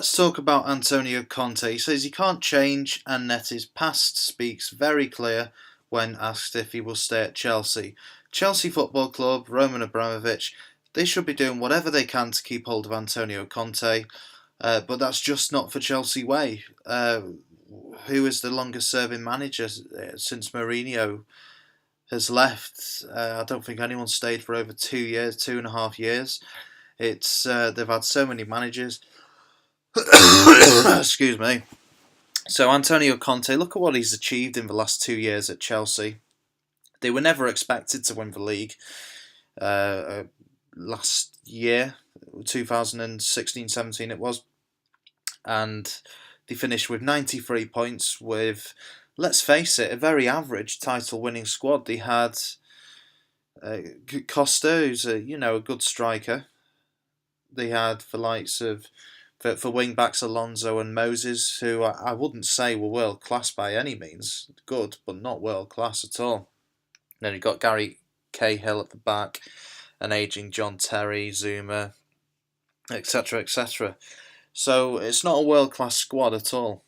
Let's talk about Antonio Conte. He says he can't change, and that his past speaks very clear when asked if he will stay at Chelsea. Chelsea Football Club, Roman Abramovich, they should be doing whatever they can to keep hold of Antonio Conte, but that's just not for Chelsea way. Who is the longest serving manager since Mourinho has left? I don't think anyone stayed for over 2 years, 2.5 years. They've had so many managers. Excuse me. So Antonio Conte, look at what he's achieved in the last 2 years at Chelsea. They were never expected to win the league last year, 2016-17 it was, and they finished with 93 points with, let's face it, a very average title-winning squad. They had Costa, who's a good striker. They had the likes of for wing backs Alonso and Moses, who I wouldn't say were world class by any means. Good, but not world class at all. Then you've got Gary Cahill at the back, an ageing John Terry, Zuma, etc., etc. So it's not a world class squad at all.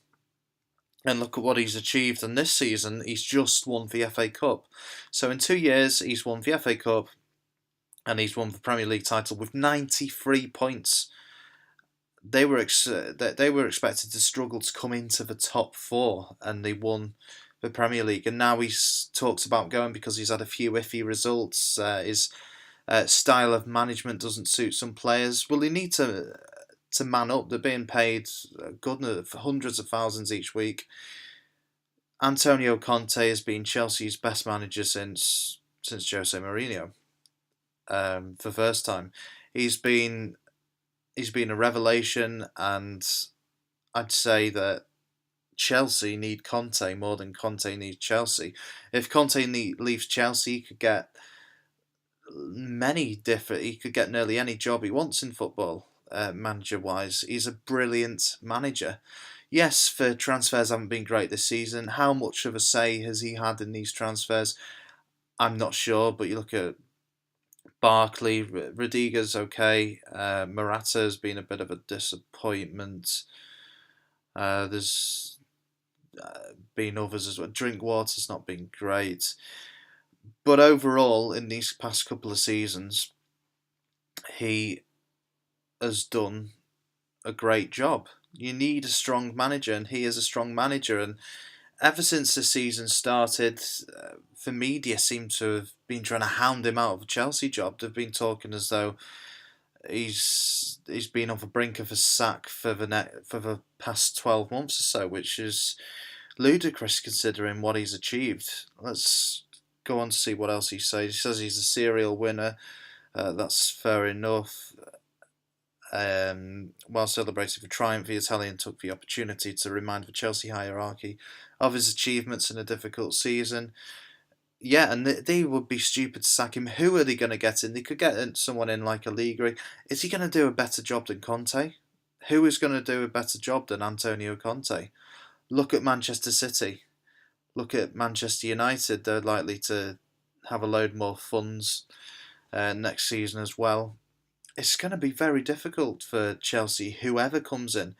And look at what he's achieved. And this season, he's just won the FA Cup. So in 2 years, he's won the FA Cup and he's won the Premier League title with 93 points. They were expected to struggle to come into the top four, and they won the Premier League. And now he's talked about going because he's had a few iffy results. His style of management doesn't suit some players. Well, they need to man up. They're being paid goodness hundreds of thousands each week. Antonio Conte has been Chelsea's best manager since Jose Mourinho. For the first time, he's been a revelation, and I'd say that Chelsea need Conte more than Conte needs Chelsea. If Conte leaves Chelsea, he could get He could get nearly any job he wants in football, manager-wise. He's a brilliant manager. Yes, the transfers haven't been great this season. How much of a say has he had in these transfers? I'm not sure, but you look at Barkley, Rudiger's okay. Morata has been a bit of a disappointment. There's been others as well. Drinkwater's not been great. But overall, in these past couple of seasons, he has done a great job. You need a strong manager, and he is a strong manager. And ever since the season started, the media seem to have been trying to hound him out of a Chelsea job. They've been talking as though he's been on the brink of a sack for the past 12 months or so, which is ludicrous considering what he's achieved. Let's go on to see what else he says. He says he's a serial winner. That's fair enough. While celebrating the triumph, the Italian took the opportunity to remind the Chelsea hierarchy of his achievements in a difficult season. Yeah, and they would be stupid to sack him. Who are they going to get in? They could get someone in like Allegri. Is he going to do a better job than Conte? Who is going to do a better job than Antonio Conte? Look at Manchester City. Look at Manchester United. They're likely to have a load more funds next season as well. It's going to be very difficult for Chelsea, whoever comes in,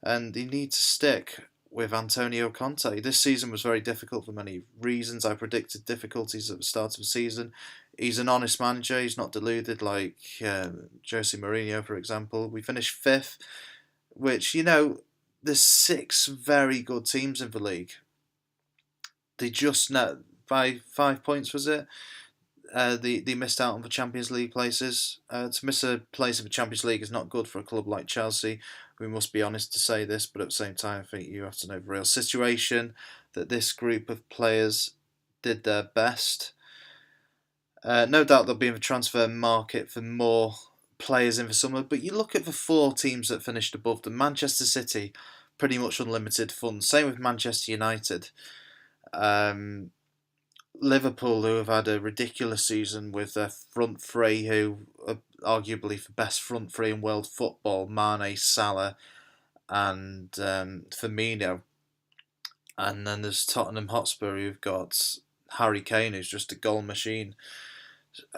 and they need to stick with Antonio Conte. This season was very difficult for many reasons. I predicted difficulties at the start of the season. He's an honest manager. He's not deluded like Jose Mourinho, for example. We finished fifth, which, there's 6 very good teams in the league. They just by 5 points, was it? They missed out on the Champions League places. To miss a place in the Champions League is not good for a club like Chelsea. We must be honest to say this, but at the same time, I think you have to know the real situation, that this group of players did their best. No doubt there'll be a transfer market for more players in the summer, but you look at the 4 teams that finished above them. Manchester City, pretty much unlimited funds. Same with Manchester United. Liverpool, who have had a ridiculous season with their front three, who are arguably the best front three in world football, Mane, Salah and Firmino. And then there's Tottenham Hotspur, who've got Harry Kane, who's just a goal machine.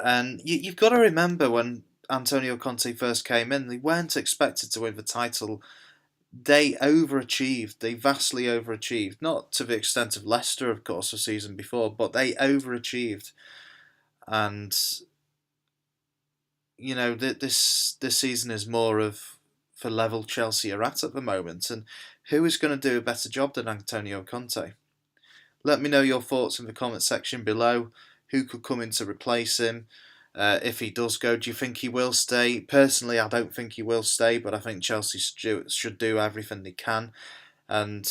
And you've got to remember when Antonio Conte first came in, they weren't expected to win the title they overachieved. They vastly overachieved. Not to the extent of Leicester, of course, the season before, but they overachieved. And this season is more of the level Chelsea are at the moment. And who is going to do a better job than Antonio Conte? Let me know your thoughts in the comment section below. Who could come in to replace him? If he does go, do you think he will stay? Personally, I don't think he will stay, but I think Chelsea should do everything they can. And,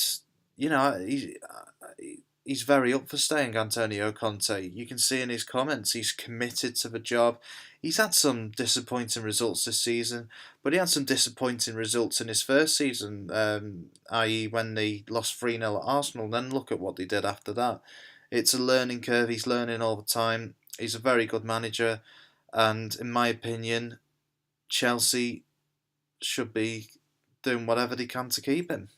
he's very up for staying, Antonio Conte. You can see in his comments he's committed to the job. He's had some disappointing results this season, but he had some disappointing results in his first season, i.e. when they lost 3-0 at Arsenal. Then look at what they did after that. It's a learning curve. He's learning all the time. He's a very good manager, and in my opinion, Chelsea should be doing whatever they can to keep him.